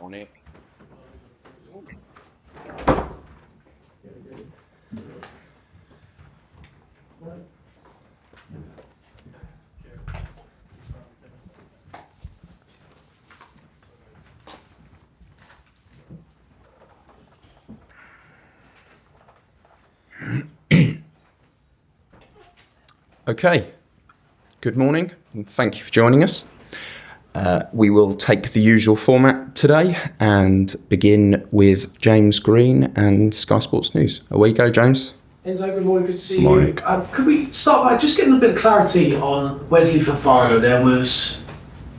on it. Okay, good morning and thank you for joining us. We will take the usual format today and begin with James Green and Sky Sports News. Away you go, James. Enzo, good morning, good to see you. Could we start by just getting a bit of clarity on Wesley Fofana? There was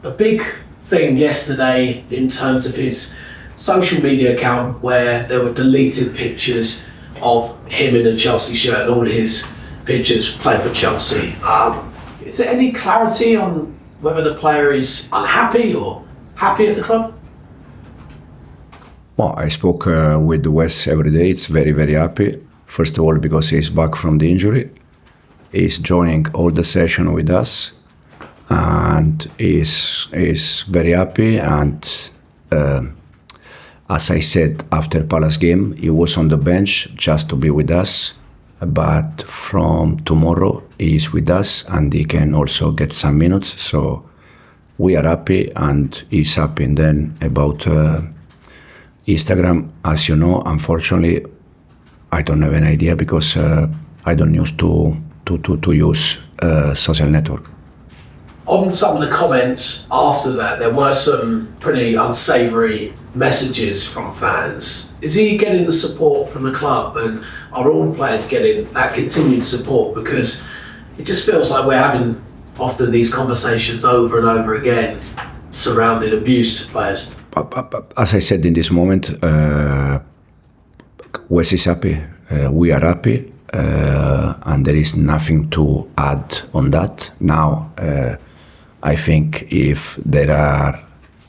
a big thing yesterday in terms of his social media account where there were deleted pictures of him in a Chelsea shirt and all his pictures playing for Chelsea. Is there any clarity on whether the player is unhappy or happy at the club? Well, I spoke with Wes every day. It's very, very happy. First of all, because he's back from the injury. He's joining all the session with us and he's very happy. And as I said, after Palace game, he was on the bench just to be with us. But from tomorrow, he is with us and he can also get some minutes. So we are happy and he's happy. And then about Instagram, as you know, unfortunately, I don't have an idea because I don't use to use social network. On some of the comments after that, there were some pretty unsavoury messages from fans. Is he getting the support from the club, and are all players getting that continued support? Because it just feels like we're having often these conversations over and over again surrounding abuse to players. As I said in this moment, Wes is happy, we are happy, and there is nothing to add on that. Now, I think if there are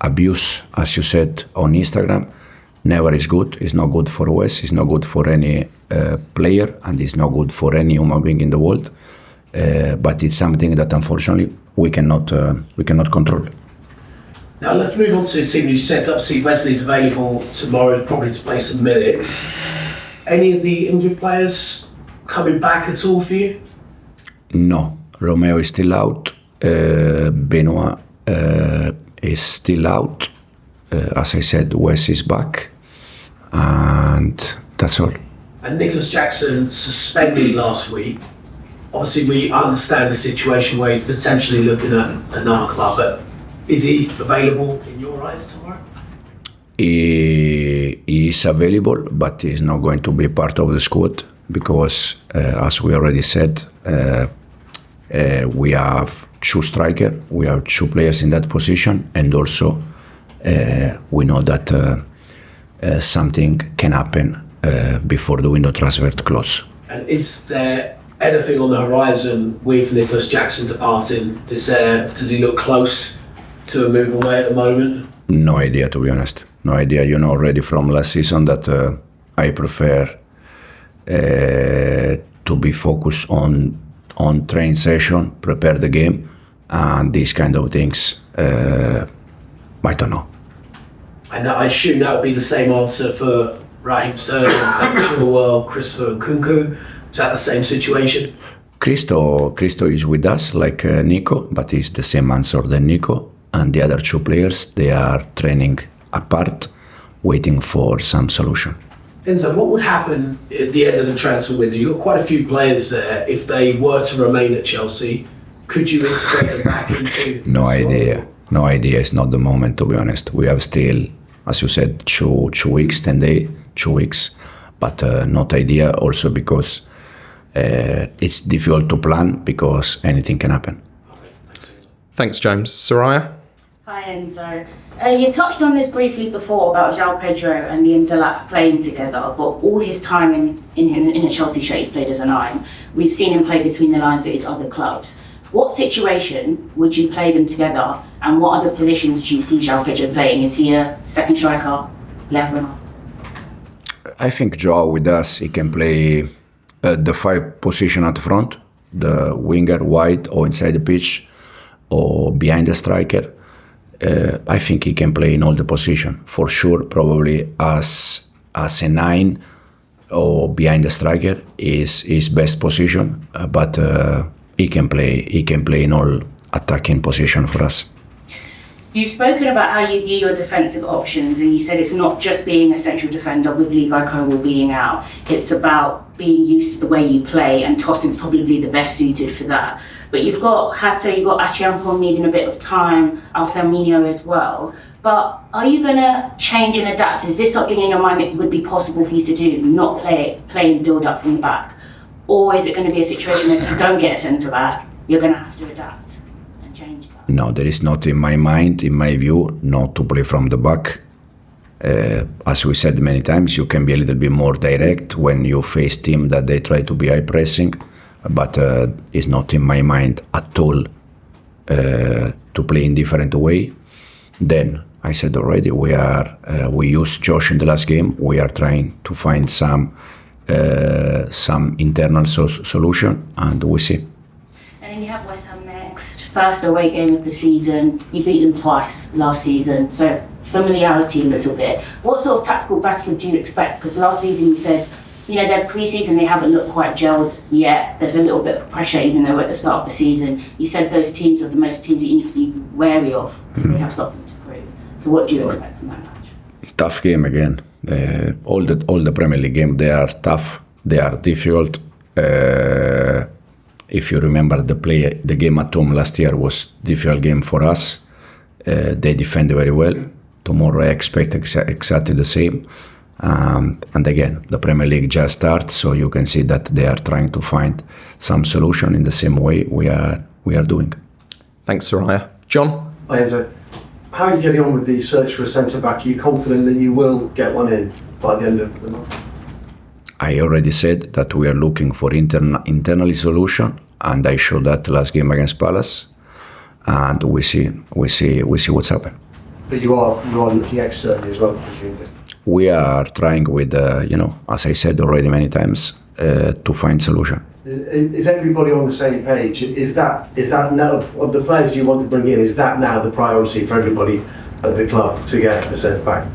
abuse, as you said, on Instagram, never is good. It's not good for Wes, it's not good for any player, and it's not good for any human being in the world. But it's something that unfortunately we cannot control. Now let's move on to the team you said. Obviously Wesley's available tomorrow, probably to play some minutes. Any of the injured players coming back at all for you? No, Romeo is still out. Benoit is still out. As I said, Wes is back, and that's all. And Nicolas Jackson suspended last week. Obviously, we understand the situation where he's potentially looking at another club, but is he available in your eyes tomorrow? He is available, but he's not going to be part of the squad because, as we already said, we have two strikers, we have two players in that position, and also we know that something can happen before the window transfer close. And is there anything on the horizon with Nicolas Jackson departing? Does he look close to a move away at the moment? No idea, to be honest. No idea. You know already from last season that I prefer to be focused on training session, prepare the game, and these kind of things. I don't know. And I assume that would be the same answer for Raheem Sterling, Joao, Christopher and Nkunku. Is that the same situation? Cristo is with us like Nico, but it's the same answer than Nico. And the other two players, they are training apart, waiting for some solution. Enzo, what would happen at the end of the transfer window? You've got quite a few players there. If they were to remain at Chelsea, could you integrate them back into... No idea. No idea. It's not the moment, to be honest. We have still, as you said, 2 weeks, 10 days, 2 weeks. But not idea also because it's difficult to plan because anything can happen. Thanks, James. Soraya? Hi, Enzo. You touched on this briefly before about Joao, Pedro and Delap playing together, but all his time in a Chelsea shirt he's played as a 9. We've seen him play between the lines at his other clubs. What situation would you play them together, and what other positions do you see Joao Pedro playing? Is he a second striker, left winger? I think Joao with us, he can play the 5 position at front, the winger wide or inside the pitch or behind the striker. I think he can play in all the position for sure. Probably as a 9 or behind the striker is his best position, but he can play in all attacking position for us. You've spoken about how you view your defensive options, and you said it's not just being a central defender with Levi Colwill being out. It's about being used to the way you play, and Tosin's probably the best suited for that. But you've got Hato, you've got Achiampong needing a bit of time, Anselmino as well. But are you going to change and adapt? Is this something in your mind that would be possible for you to do, not play and build up from the back? Or is it going to be a situation that if you don't get a centre-back, you're going to have to adapt and change that? No, there is not in my mind, in my view, not to play from the back. As we said many times, you can be a little bit more direct when you face team that they try to be high pressing, but it's not in my mind at all to play in different way. Then I said already, we used Josh in the last game. We are trying to find some internal solution, and we see. And then you have West Ham next, first away game of the season. You beat them twice last season, so familiarity a little bit. What sort of tactical battle do you expect? Because last season you said, their pre-season, they haven't looked quite gelled yet. There's a little bit of pressure, even though we're at the start of the season. You said those teams are the most teams that you need to be wary of because they have something to prove. So what do you expect from that match? Tough game again. All the Premier League games, they are tough. They are difficult. If you remember the game at home last year was difficult game for us. They defended very well. Tomorrow I expect exactly the same. And again, the Premier League just started, so you can see that they are trying to find some solution in the same way we are doing. Thanks, Soraya. John? Hi, Enzo. How are you getting on with the search for a centre-back? Are you confident that you will get one in by the end of the month? I already said that we are looking for internally solution, and I showed that last game against Palace, and we see what's happened. But you are looking externally as well, presumably. We are trying with, as I said already many times, to find solution. Is everybody on the same page? Is that now, of the players you want to bring in, is that now the priority for everybody at the club to get a centre-back?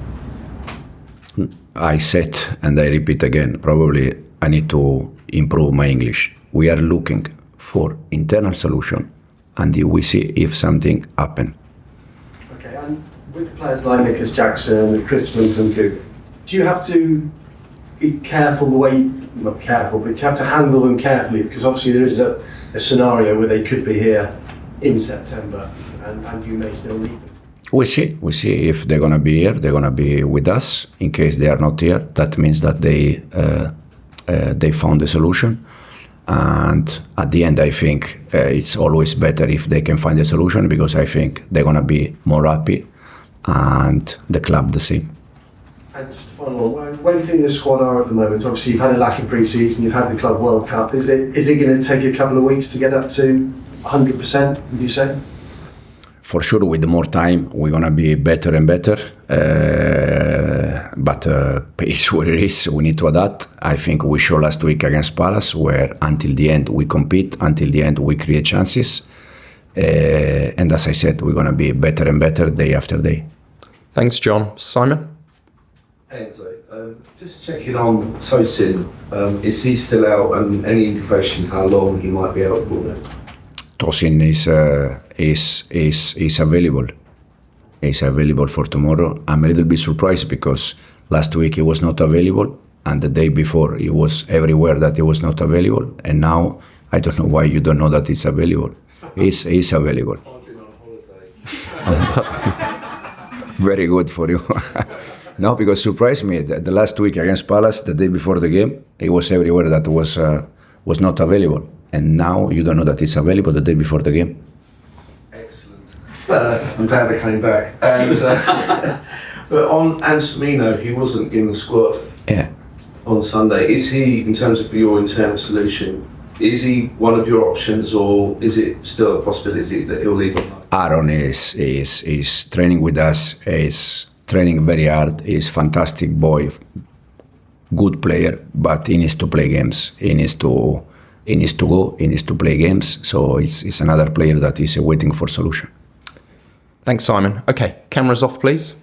I said, and I repeat again, probably I need to improve my English. We are looking for internal solution, and we see if something happen. Okay, and with players like Nicolas Jackson and Christopher Nkunku, do you have to be careful the way, not careful, but you have to handle them carefully, because obviously there is a scenario where they could be here in September and you may still need them? We see if they're gonna be here. They're gonna be with us. In case they are not here, that means that they found a solution. And at the end, I think it's always better if they can find a solution, because I think they're gonna be more happy, and the club the same. And just to follow on, where do you think the squad are at the moment? Obviously, you've had a lack in pre-season. You've had the Club World Cup. Is it going to take a couple of weeks to get up to 100%? Would you say? For sure, with more time, we're gonna be better and better. But it's what it is. We need to adapt. I think we showed last week against Palace, where until the end we compete, until the end we create chances. And as I said, we're gonna be better and better day after day. Thanks, John. Simon? Enzo, just checking on Tosin. Is he still out, and any indication how long he might be out for? Tosin is available. He's available for tomorrow. I'm a little bit surprised because last week he was not available, and the day before he was everywhere that he was not available. And now I don't know why you don't know that it's available. He's available. I've been on holiday. Very good for you. No, because surprised me the last week against Palace, the day before the game, he was everywhere that was not available. And now you don't know that it's available the day before the game. Excellent. I'm glad I came back. And but on Anselmino, he wasn't in the squad. Yeah. On Sunday. Is he, in terms of your internal solution, is he one of your options, or is it still a possibility that he'll leave? Aaron is training with us. Is training very hard. He's fantastic boy, good player, but he needs to play games. He needs to go. He needs to play games. So it's another player that is waiting for solution. Thanks, Simon. Okay, cameras off, please.